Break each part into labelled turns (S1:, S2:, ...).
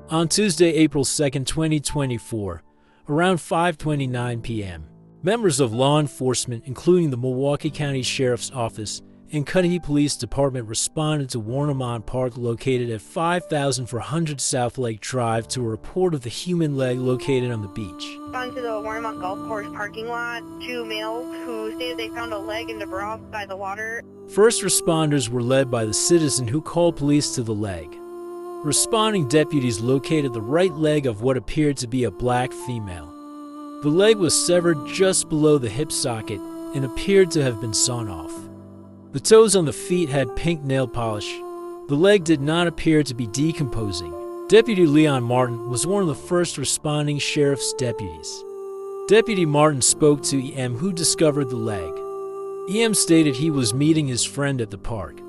S1: On Tuesday, April 2, 2024, around 5:29 p.m., members of law enforcement, including the Milwaukee County Sheriff's Office and Kandie Police Department, responded to Warrant Park located at 5400 South Lake Drive to a report of the human leg located on the beach.
S2: Gone to the Warrant Golf Course parking lot, two males who stated they found a leg in the broth by the water.
S1: First responders were led by the citizen who called police to the leg. Responding deputies located the right leg of what appeared to be a black female. The leg was severed just below the hip socket and appeared to have been sawn off. The toes on the feet had pink nail polish. The leg did not appear to be decomposing. Deputy Leon Martin was one of the first responding sheriff's deputies. Deputy Martin spoke to EM, who discovered the leg. EM stated he was meeting his friend at the park.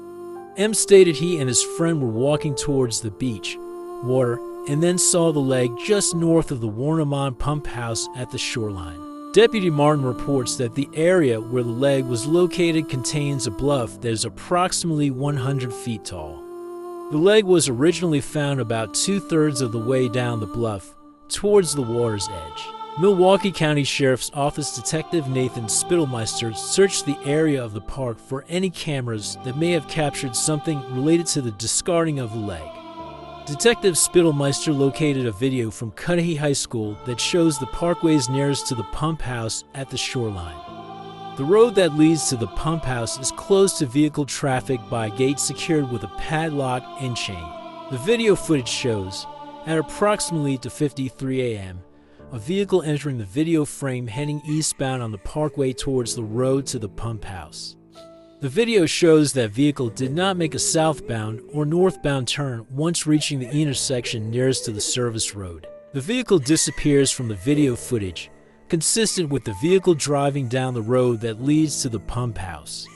S1: M stated he and his friend were walking towards the beach, water, and then saw the leg just north of the Warrant pump house at the shoreline. Deputy Martin reports that the area where the leg was located contains a bluff that is approximately 100 feet tall. The leg was originally found about 2/3 of the way down the bluff, towards the water's edge. Milwaukee County Sheriff's Office Detective Nathan Spittlemeister searched the area of the park for any cameras that may have captured something related to the discarding of the leg. Detective Spittlemeister located a video from Kandie High School that shows the parkways nearest to the pump house at the shoreline. The road that leads to the pump house is closed to vehicle traffic by a gate secured with a padlock and chain. The video footage shows, at approximately 2:53 a.m., a vehicle entering the video frame heading eastbound on the parkway towards the road to the pump house. The video shows that vehicle did not make a southbound or northbound turn once reaching the intersection nearest to the service road. The vehicle disappears from the video footage, consistent with the vehicle driving down the road that leads to the pump house.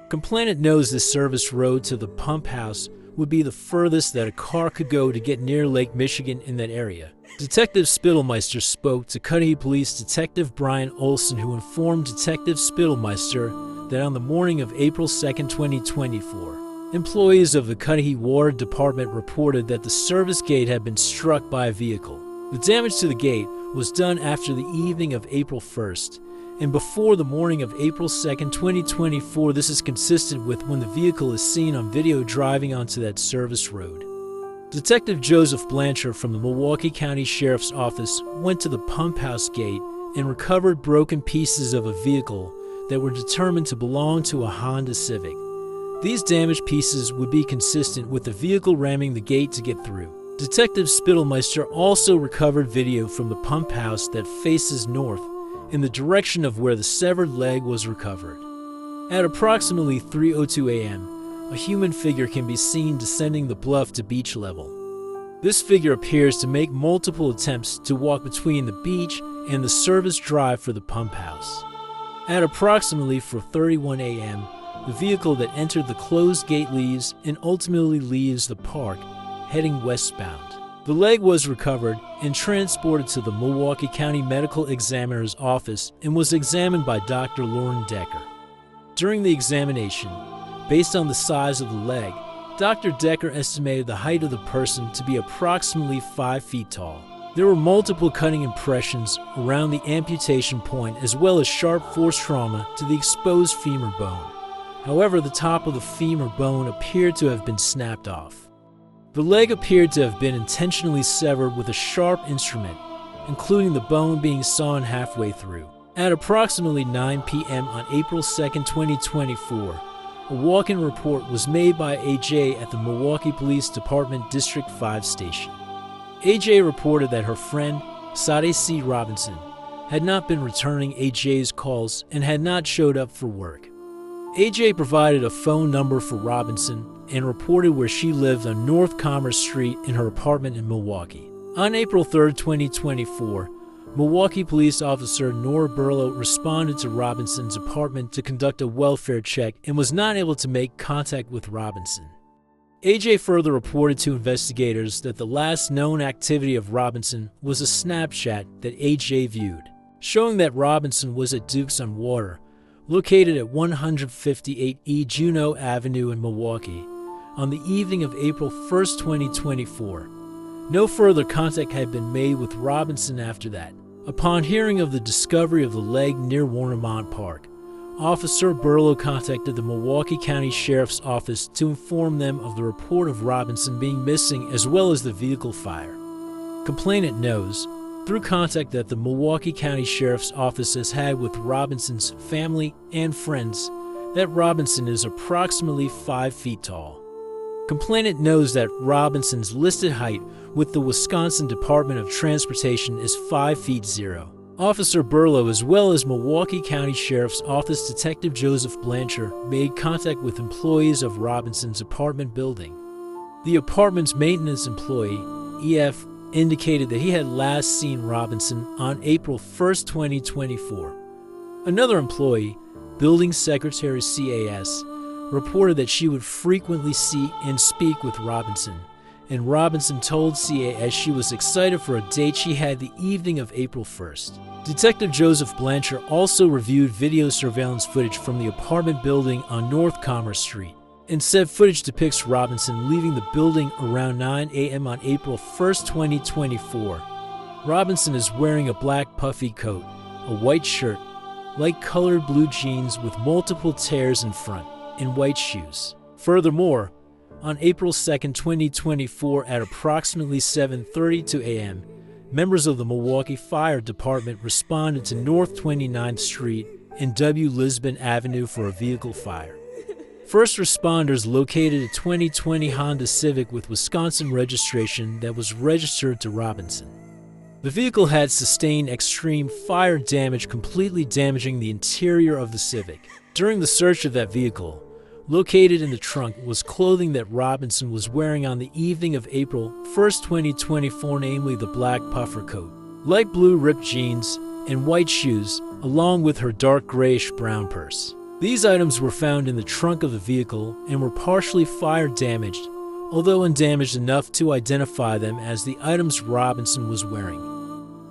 S1: Complainant knows this service road to the pump house would be the furthest that a car could go to get near Lake Michigan in that area. Detective Spittlemeister spoke to Kandie Police Detective Brian Olson, who informed Detective Spittlemeister that on the morning of April 2, 2024, employees of the Kandie Water Department reported that the service gate had been struck by a vehicle. The damage to the gate was done after the evening of April 1st and before the morning of April 2, 2024. This is consistent with when the vehicle is seen on video driving onto that service road. Detective Joseph Blanchard from the Milwaukee County Sheriff's Office went to the pump house gate and recovered broken pieces of a vehicle that were determined to belong to a Honda Civic. These damaged pieces would be consistent with the vehicle ramming the gate to get through. Detective Spittlemeister also recovered video from the pump house that faces north in the direction of where the severed leg was recovered. At approximately 3:02 a.m., a human figure can be seen descending the bluff to beach level. This figure appears to make multiple attempts to walk between the beach and the service drive for the pump house. At approximately 4:31 a.m., the vehicle that entered the closed gate leaves and ultimately leaves the park, heading westbound. The leg was recovered and transported to the Milwaukee County Medical Examiner's office and was examined by Dr. Lauren Decker. During the examination, based on the size of the leg, Dr. Decker estimated the height of the person to be approximately 5 feet tall. There were multiple cutting impressions around the amputation point as well as sharp force trauma to the exposed femur bone. However, the top of the femur bone appeared to have been snapped off. The leg appeared to have been intentionally severed with a sharp instrument, including the bone being sawn halfway through. At approximately 9 p.m. on April 2, 2024, a walk-in report was made by AJ at the Milwaukee Police Department District 5 station. AJ reported that her friend, Sade Robinson, had not been returning AJ's calls and had not showed up for work. AJ provided a phone number for Robinson and reported where she lived on North Commerce Street in her apartment in Milwaukee. On April 3, 2024, Milwaukee police officer Nora Burlow responded to Robinson's apartment to conduct a welfare check and was not able to make contact with Robinson. AJ further reported to investigators that the last known activity of Robinson was a Snapchat that AJ viewed, showing that Robinson was at Duke's on Water, located at 158 E Juneau Avenue in Milwaukee, on the evening of April 1, 2024. No further contact had been made with Robinson after that. Upon hearing of the discovery of the leg near Warrant Park, Officer Burlow contacted the Milwaukee County Sheriff's Office to inform them of the report of Robinson being missing as well as the vehicle fire. Complainant knows, through contact that the Milwaukee County Sheriff's Office has had with Robinson's family and friends, that Robinson is approximately 5 feet tall. Complainant knows that Robinson's listed height with the Wisconsin Department of Transportation is 5 feet 0. Officer Burlow, as well as Milwaukee County Sheriff's Office Detective Joseph Blanchard, made contact with employees of Robinson's apartment building. The apartment's maintenance employee, EF, indicated that he had last seen Robinson on April 1, 2024. Another employee, Building Secretary CAS, reported that she would frequently see and speak with Robinson, and Robinson told CAS she was excited for a date she had the evening of April 1st. Detective Joseph Blanchard also reviewed video surveillance footage from the apartment building on North Commerce Street, and said footage depicts Robinson leaving the building around 9 a.m. on April 1, 2024. Robinson is wearing a black puffy coat, a white shirt, light-colored blue jeans with multiple tears in front, and white shoes. Furthermore, on April 2, 2024 at approximately 7:32 a.m., members of the Milwaukee Fire Department responded to North 29th Street and W. Lisbon Avenue for a vehicle fire. First responders located a 2020 Honda Civic with Wisconsin registration that was registered to Robinson. The vehicle had sustained extreme fire damage, completely damaging the interior of the Civic. During the search of that vehicle, located in the trunk was clothing that Robinson was wearing on the evening of April 1, 2024, namely the black puffer coat, light blue ripped jeans, and white shoes, along with her dark grayish-brown purse. These items were found in the trunk of the vehicle and were partially fire damaged, although undamaged enough to identify them as the items Robinson was wearing.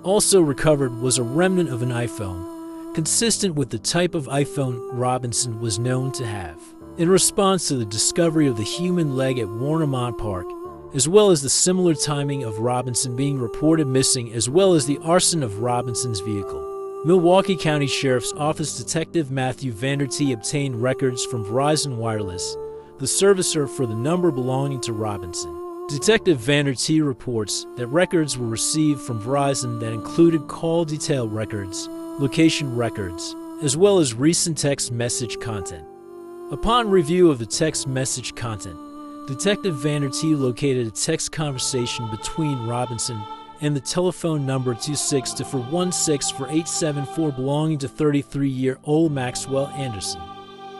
S1: Also recovered was a remnant of an iPhone, consistent with the type of iPhone Robinson was known to have. In response to the discovery of the human leg at Warrant Park, as well as the similar timing of Robinson being reported missing, as well as the arson of Robinson's vehicle, Milwaukee County Sheriff's Office Detective Matthew Vandertee obtained records from Verizon Wireless, the servicer for the number belonging to Robinson. Detective Vandertee reports that records were received from Verizon that included call detail records, location records, as well as recent text message content. Upon review of the text message content, Detective Vandertee located a text conversation between Robinson and the telephone number 262-416-4874 belonging to 33-year-old Maxwell Anderson.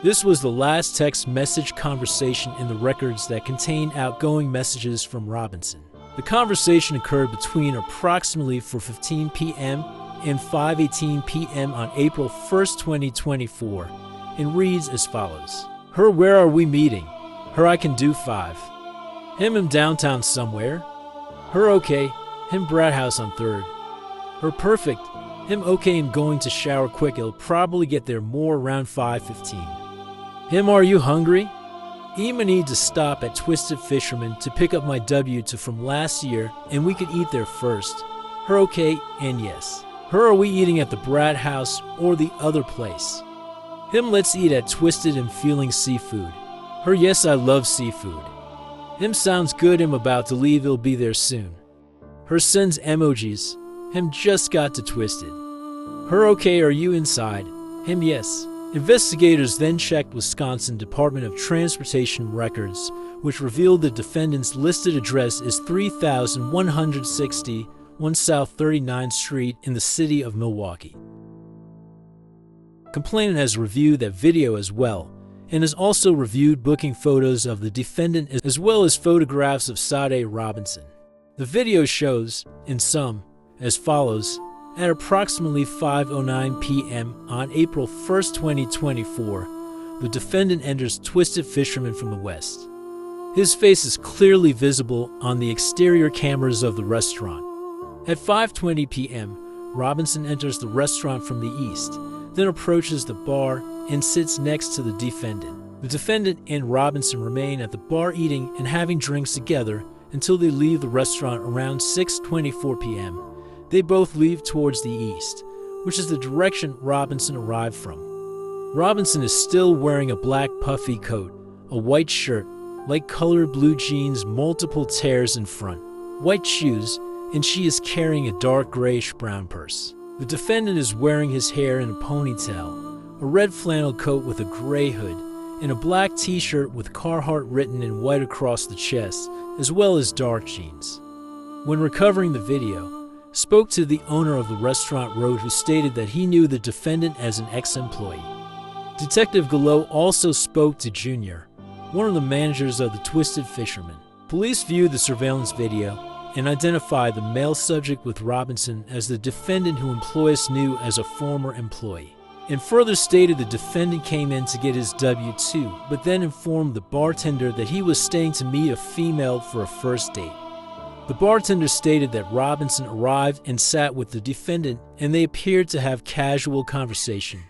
S1: This was the last text message conversation in the records that contained outgoing messages from Robinson. The conversation occurred between approximately 4:15 p.m. and 5:18 p.m. on April 1, 2024, and reads as follows. Her, where are we meeting? Her, I can do 5. Him downtown somewhere. Her, okay. Him Brad House on 3rd. Her, perfect. Him okay and going to shower quick. He'll probably get there more around 5:15. Him, are you hungry? I'ma need to stop at Twisted Fisherman to pick up my W2 from last year and we could eat there first. Her, okay and yes. Her, are we eating at the Brad House or the other place? Him, let's eat at Twisted and Feeling Seafood. Her, yes, I love seafood. Him, sounds good. Him about to leave. He'll be there soon. Her, sends emojis. Him, just got to Twisted. Her, okay, are you inside? Him, yes. Investigators then checked Wisconsin Department of Transportation records, which revealed the defendant's listed address is 3160 1 South 39th Street in the city of Milwaukee. Complainant has reviewed that video as well, and has also reviewed booking photos of the defendant as well as photographs of Sade Robinson. The video shows, in sum, as follows. At approximately 5:09 p.m. on April 1, 2024, the defendant enters Twisted Fisherman from the west. His face is clearly visible on the exterior cameras of the restaurant. At 5:20 p.m., Robinson enters the restaurant from the east, then approaches the bar and sits next to the defendant. The defendant and Robinson remain at the bar eating and having drinks together until they leave the restaurant around 6:24 p.m. They both leave towards the east, which is the direction Robinson arrived from. Robinson is still wearing a black puffy coat, a white shirt, light-colored blue jeans, multiple tears in front, white shoes, and she is carrying a dark grayish-brown purse. The defendant is wearing his hair in a ponytail, a red flannel coat with a gray hood, and a black t-shirt with Carhartt written in white across the chest, as well as dark jeans. When recovering the video, spoke to the owner of the restaurant Road, who stated that he knew the defendant as an ex-employee. Detective Gallo also spoke to Junior, one of the managers of the Twisted Fisherman. Police viewed the surveillance video and identified the male subject with Robinson as the defendant, who employees knew as a former employee, and further stated the defendant came in to get his W-2, but then informed the bartender that he was staying to meet a female for a first date. The bartender stated that Robinson arrived and sat with the defendant, and they appeared to have casual conversation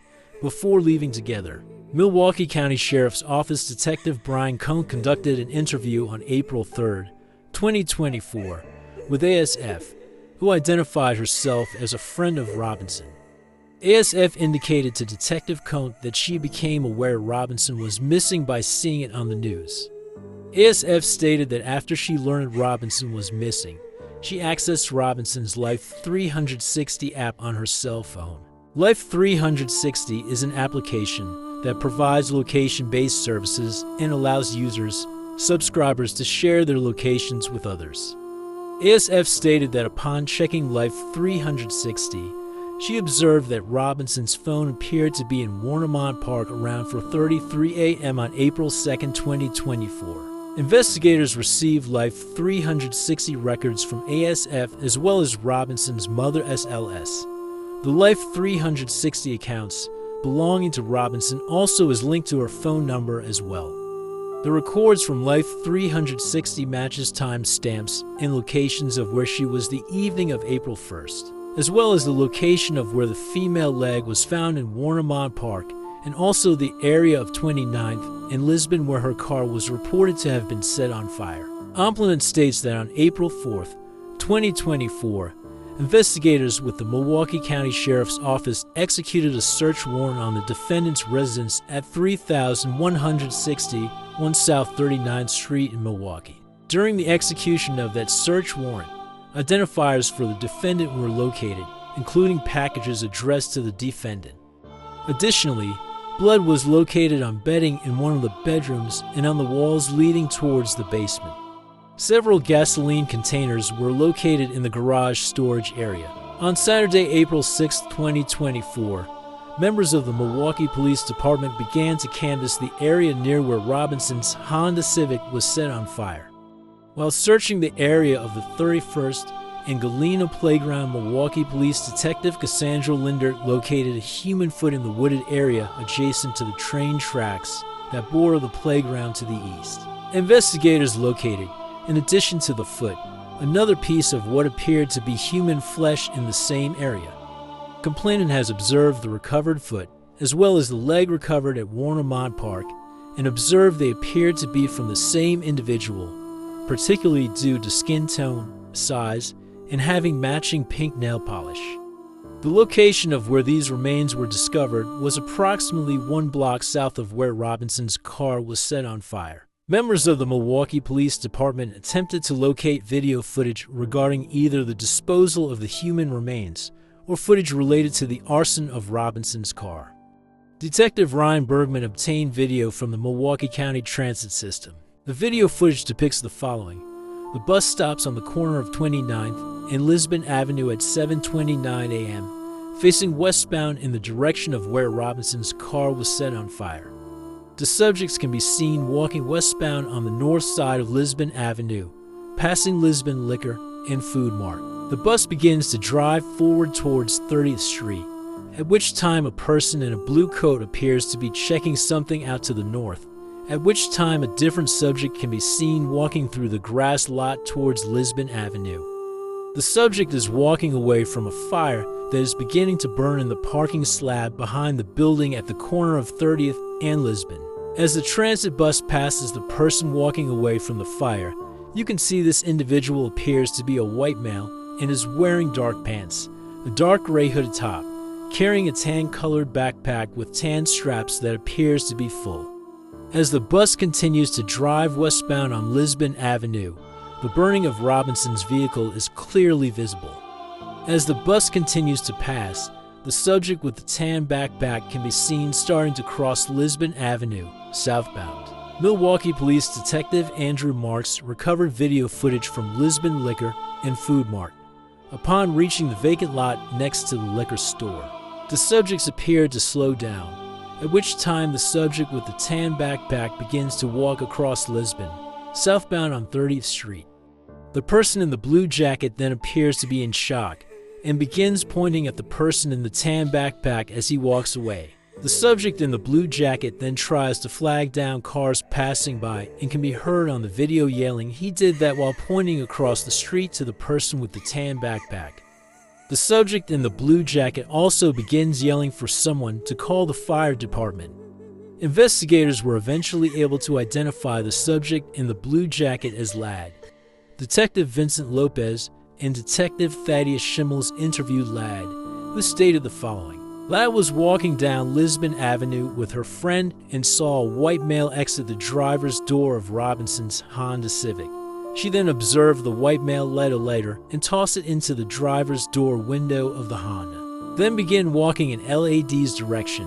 S1: before leaving together. Milwaukee County Sheriff's Office Detective Brian Cohn conducted an interview on April 3, 2024, with ASF, who identified herself as a friend of Robinson. ASF indicated to Detective Cohn that she became aware Robinson was missing by seeing it on the news. ASF stated that after she learned Robinson was missing, she accessed Robinson's Life 360 app on her cell phone. Life 360 is an application that provides location-based services and allows subscribers to share their locations with others. ASF stated that upon checking Life 360, she observed that Robinson's phone appeared to be in Warnemont Park around 4:33 a.m. on April 2, 2024. Investigators received Life 360 records from ASF as well as Robinson's mother SLS. The Life 360 accounts belonging to Robinson also is linked to her phone number as well. The records from Life 360 matches time stamps and locations of where she was the evening of April 1st, as well as the location of where the female leg was found in Warnemont Park, and also the area of 29th in Lisbon where her car was reported to have been set on fire. Omplanen states that on April 4, 2024, investigators with the Milwaukee County Sheriff's Office executed a search warrant on the defendant's residence at 3160 1 South 39th Street in Milwaukee. During the execution of that search warrant, identifiers for the defendant were located, including packages addressed to the defendant. Additionally, blood was located on bedding in one of the bedrooms and on the walls leading towards the basement. Several gasoline containers were located in the garage storage area. On Saturday, April 6, 2024, members of the Milwaukee Police Department began to canvass the area near where Robinson's Honda Civic was set on fire. While searching the area of the 31st and Galena Playground, Milwaukee Police Detective Cassandra Linder located a human foot in the wooded area adjacent to the train tracks that border the playground to the east. Investigators located, in addition to the foot, another piece of what appeared to be human flesh in the same area. Complainant has observed the recovered foot, as well as the leg recovered at Warnemont Park, and observed they appeared to be from the same individual, particularly due to skin tone, size, and having matching pink nail polish. The location of where these remains were discovered was approximately 1 block south of where Robinson's car was set on fire. Members of the Milwaukee Police Department attempted to locate video footage regarding either the disposal of the human remains or footage related to the arson of Robinson's car. Detective Ryan Bergman obtained video from the Milwaukee County Transit System. The video footage depicts the following. The bus stops on the corner of 29th and Lisbon Avenue at 7:29 a.m., facing westbound in the direction of where Robinson's car was set on fire. The subjects can be seen walking westbound on the north side of Lisbon Avenue, passing Lisbon Liquor and Food Mart. The bus begins to drive forward towards 30th Street, at which time a person in a blue coat appears to be checking something out to the north, at which time a different subject can be seen walking through the grass lot towards Lisbon Avenue. The subject is walking away from a fire that is beginning to burn in the parking slab behind the building at the corner of 30th and Lisbon. As the transit bus passes the person walking away from the fire, You can see this individual appears to be a white male and is wearing dark pants, a dark gray hooded top, carrying a tan-colored backpack with tan straps that appears to be full. As the bus continues to drive westbound on Lisbon Avenue, the burning of Robinson's vehicle is clearly visible. As the bus continues to pass, the subject with the tan backpack can be seen starting to cross Lisbon Avenue, southbound. Milwaukee Police Detective Andrew Marks recovered video footage from Lisbon Liquor and Food Mart. Upon reaching the vacant lot next to the liquor store, the subjects appeared to slow down, at which time the subject with the tan backpack begins to walk across Lisbon, southbound on 30th Street. The person in the blue jacket then appears to be in shock and begins pointing at the person in the tan backpack as he walks away. The subject in the blue jacket then tries to flag down cars passing by and can be heard on the video yelling he did that while pointing across the street to the person with the tan backpack. The subject in the blue jacket also begins yelling for someone to call the fire department. Investigators were eventually able to identify the subject in the blue jacket as Ladd. Detective Vincent Lopez and Detective Thaddeus Schimmels interviewed Ladd, who stated the following. Ladd was walking down Lisbon Avenue with her friend and saw a white male exit the driver's door of Robinson's Honda Civic. She then observed the white male light a lighter and toss it into the driver's door window of the Honda, then began walking in Ladd's direction,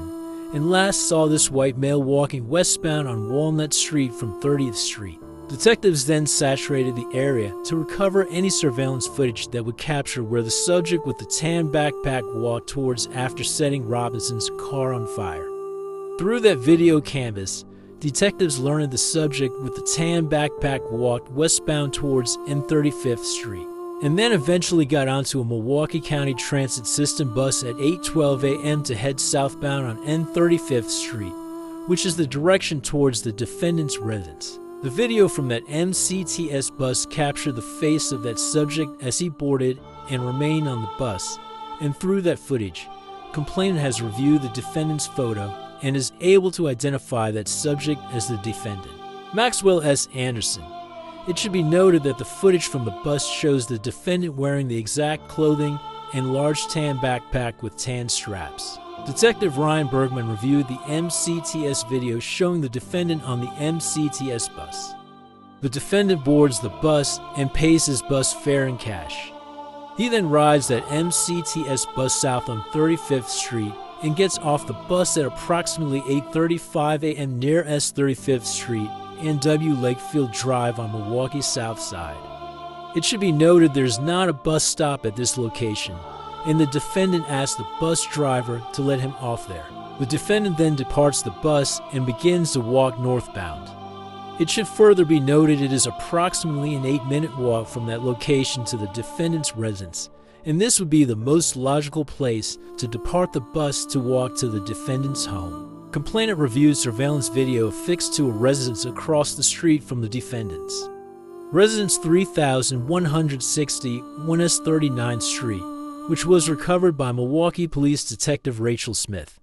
S1: and last saw this white male walking westbound on Walnut Street from 30th Street. Detectives then saturated the area to recover any surveillance footage that would capture where the subject with the tan backpack walked towards after setting Robinson's car on fire. Through that video canvas, detectives learned the subject with the tan backpack walked westbound towards N35th Street, and then eventually got onto a Milwaukee County Transit System bus at 8:12 a.m. to head southbound on N35th Street, which is the direction towards the defendant's residence. The video from that MCTS bus captured the face of that subject as he boarded and remained on the bus, and through that footage, complainant has reviewed the defendant's photo and is able to identify that subject as the defendant. Maxwell S. Anderson. It should be noted that the footage from the bus shows the defendant wearing the exact clothing and large tan backpack with tan straps. Detective Ryan Bergman reviewed the MCTS video showing the defendant on the MCTS bus. The defendant boards the bus and pays his bus fare in cash. He then rides that MCTS bus south on 35th Street and gets off the bus at approximately 8:35 a.m. near S35th Street and W. Lakefield Drive on Milwaukee's south side. It should be noted there's not a bus stop at this location, and the defendant asked the bus driver to let him off there. The defendant then departs the bus and begins to walk northbound. It should further be noted it is approximately an 8-minute walk from that location to the defendant's residence, and this would be the most logical place to depart the bus to walk to the defendant's home. Complainant reviewed surveillance video affixed to a residence across the street from the defendant's. Residence 3160 1S 39th Street, which was recovered by Milwaukee Police Detective Rachel Smith.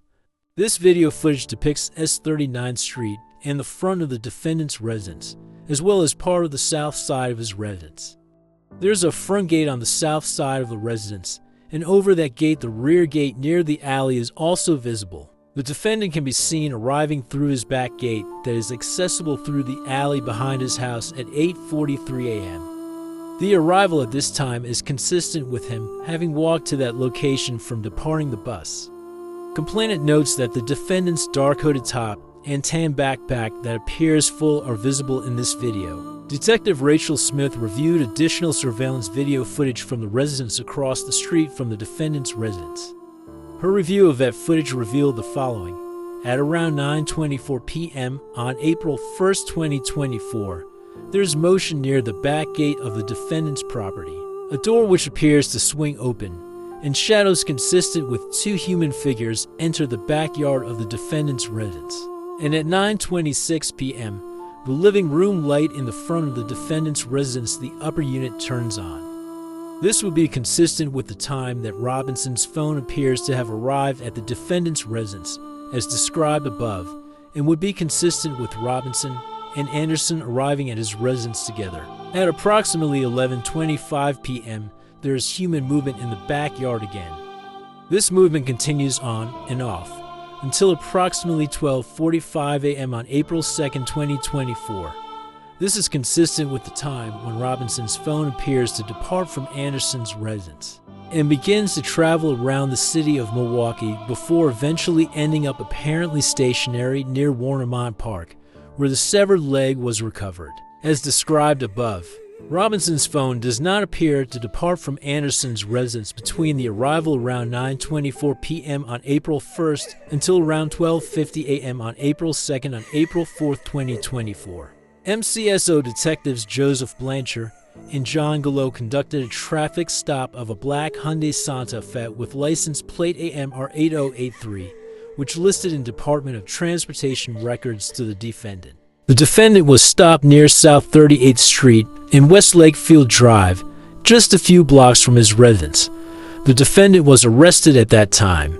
S1: This video footage depicts S39th Street and the front of the defendant's residence, as well as part of the south side of his residence. There's a front gate on the south side of the residence, and over that gate the rear gate near the alley is also visible. The defendant can be seen arriving through his back gate that is accessible through the alley behind his house at 8:43 a.m. The arrival at this time is consistent with him having walked to that location from departing the bus. Complainant notes that the defendant's dark hooded top and tan backpack that appears full are visible in this video. Detective Rachel Smith reviewed additional surveillance video footage from the residence across the street from the defendant's residence. Her review of that footage revealed the following. At around 9:24 p.m. on April 1st, 2024, there's motion near the back gate of the defendant's property, a door which appears to swing open, and shadows consistent with two human figures enter the backyard of the defendant's residence. And at 9:26 p.m., the living room light in the front of the defendant's residence, the upper unit, turns on. This would be consistent with the time that Robinson's phone appears to have arrived at the defendant's residence, as described above, and would be consistent with Robinson and Anderson arriving at his residence together. At approximately 11:25 p.m., there is human movement in the backyard again. This movement continues on and off until approximately 12:45 a.m. on April 2, 2024. This is consistent with the time when Robinson's phone appears to depart from Anderson's residence and begins to travel around the city of Milwaukee before eventually ending up apparently stationary near Warrant Park, where the severed leg was recovered. As described above, Robinson's phone does not appear to depart from Anderson's residence between the arrival around 9:24 p.m. on April 1st until around 12:50 a.m. on April 2nd on April 4th, 2024. MCSO detectives Joseph Blanchard and John Gallo conducted a traffic stop of a black Hyundai Santa Fe with license plate AMR 8083, which listed in Department of Transportation records to the defendant. The defendant was stopped near South 38th Street and West Lakefield Drive, just a few blocks from his residence. The defendant was arrested at that time.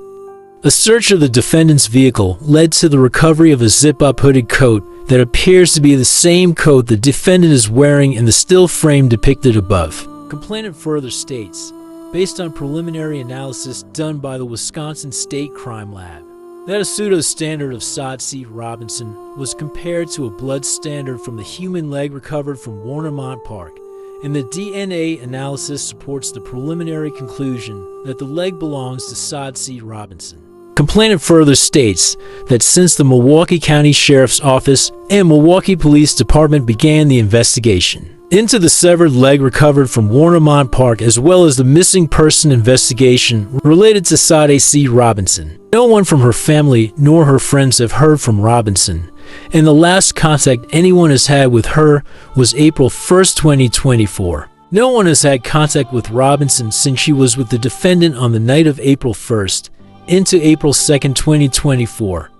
S1: A search of the defendant's vehicle led to the recovery of a zip-up hooded coat that appears to be the same coat the defendant is wearing in the still frame depicted above. Complainant further states, based on preliminary analysis done by the Wisconsin State Crime Lab, that a pseudo-standard of Sade Robinson was compared to a blood standard from the human leg recovered from Warrant Park, and the DNA analysis supports the preliminary conclusion that the leg belongs to Sade Robinson. Complainant further states that since the Milwaukee County Sheriff's Office and Milwaukee Police Department began the investigation into the severed leg recovered from Warrant Park as well as the missing person investigation related to Sade Robinson, no one from her family nor her friends have heard from Robinson, and the last contact anyone has had with her was April 1st, 2024. No one has had contact with Robinson since she was with the defendant on the night of April 1st into April 2nd, 2024,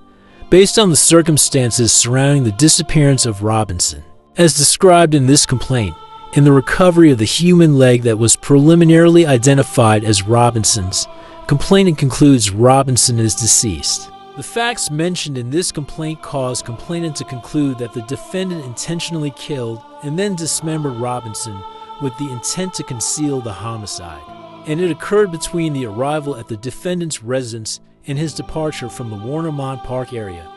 S1: based on the circumstances surrounding the disappearance of Robinson. As described in this complaint, in the recovery of the human leg that was preliminarily identified as Robinson's, complainant concludes Robinson is deceased. The facts mentioned in this complaint cause complainant to conclude that the defendant intentionally killed and then dismembered Robinson with the intent to conceal the homicide, and it occurred between the arrival at the defendant's residence and his departure from the Warrant Park area.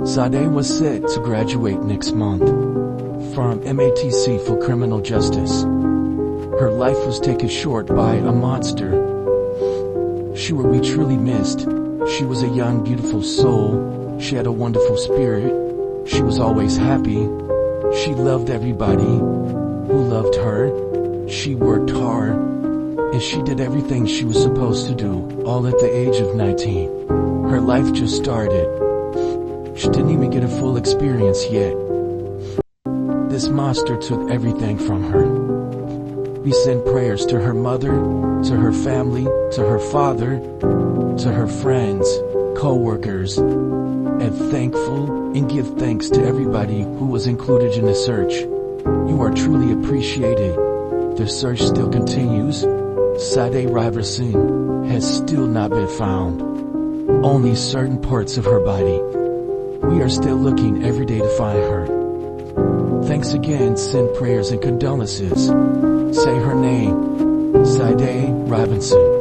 S3: Sade was set to graduate next month from MATC for criminal justice. Her life was taken short by a monster. She will be truly missed. She was a young, beautiful soul. She had a wonderful spirit. She was always happy. She loved everybody who loved her. She worked hard, and she did everything she was supposed to do, all at the age of 19. Her life just started. She didn't even get a full experience yet. This monster took everything from her. We send prayers to her mother, to her family, to her father, to her friends, co-workers, and thankful and give thanks to everybody who was included in the search. You are truly appreciated. The search still continues. Sade Robinson has still not been found. Only certain parts of her body. We are still looking every day to find her. Thanks again, send prayers and condolences. Say her name, Sade Robinson.